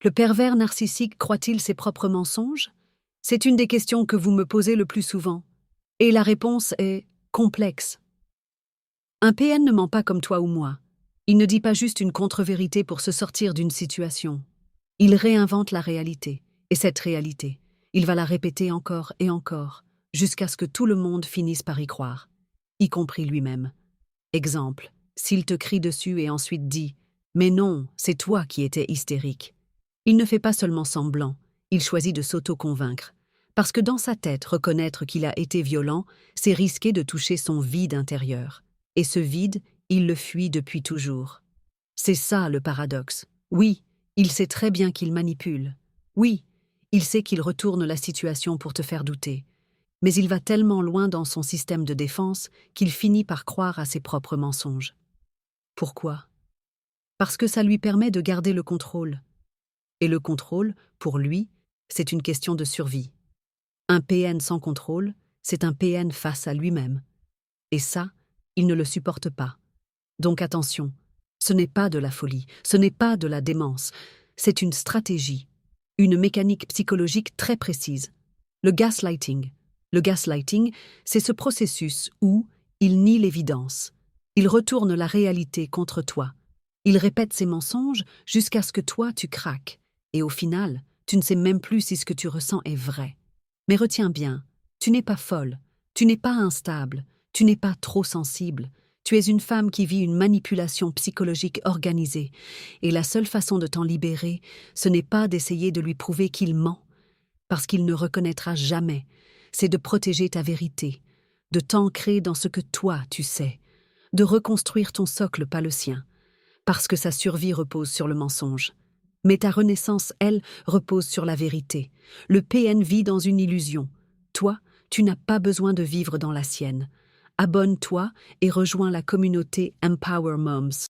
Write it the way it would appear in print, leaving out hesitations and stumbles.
Le pervers narcissique croit-il ses propres mensonges? C'est une des questions que vous me posez le plus souvent. Et la réponse est complexe. Un PN ne ment pas comme toi ou moi. Il ne dit pas juste une contre-vérité pour se sortir d'une situation. Il réinvente la réalité. Et cette réalité, il va la répéter encore et encore, jusqu'à ce que tout le monde finisse par y croire, y compris lui-même. Exemple, s'il te crie dessus et ensuite dit « Mais non, c'est toi qui étais hystérique ». Il ne fait pas seulement semblant, il choisit de s'auto-convaincre. Parce que dans sa tête, reconnaître qu'il a été violent, c'est risquer de toucher son vide intérieur. Et ce vide, il le fuit depuis toujours. C'est ça le paradoxe. Oui, il sait très bien qu'il manipule. Oui, il sait qu'il retourne la situation pour te faire douter. Mais il va tellement loin dans son système de défense qu'il finit par croire à ses propres mensonges. Pourquoi? Parce que ça lui permet de garder le contrôle. Et le contrôle, pour lui, c'est une question de survie. Un PN sans contrôle, c'est un PN face à lui-même. Et ça, il ne le supporte pas. Donc attention, ce n'est pas de la folie, ce n'est pas de la démence, c'est une stratégie, une mécanique psychologique très précise. Le gaslighting. Le gaslighting, c'est ce processus où il nie l'évidence. Il retourne la réalité contre toi. Il répète ses mensonges jusqu'à ce que toi tu craques. Et au final, tu ne sais même plus si ce que tu ressens est vrai. Mais retiens bien, tu n'es pas folle, tu n'es pas instable, tu n'es pas trop sensible. Tu es une femme qui vit une manipulation psychologique organisée. Et la seule façon de t'en libérer, ce n'est pas d'essayer de lui prouver qu'il ment, parce qu'il ne reconnaîtra jamais. C'est de protéger ta vérité, de t'ancrer dans ce que toi tu sais, de reconstruire ton socle, pas le sien, parce que sa survie repose sur le mensonge. Mais ta renaissance, elle, repose sur la vérité. Le PN vit dans une illusion. Toi, tu n'as pas besoin de vivre dans la sienne. Abonne-toi et rejoins la communauté Empower Moms.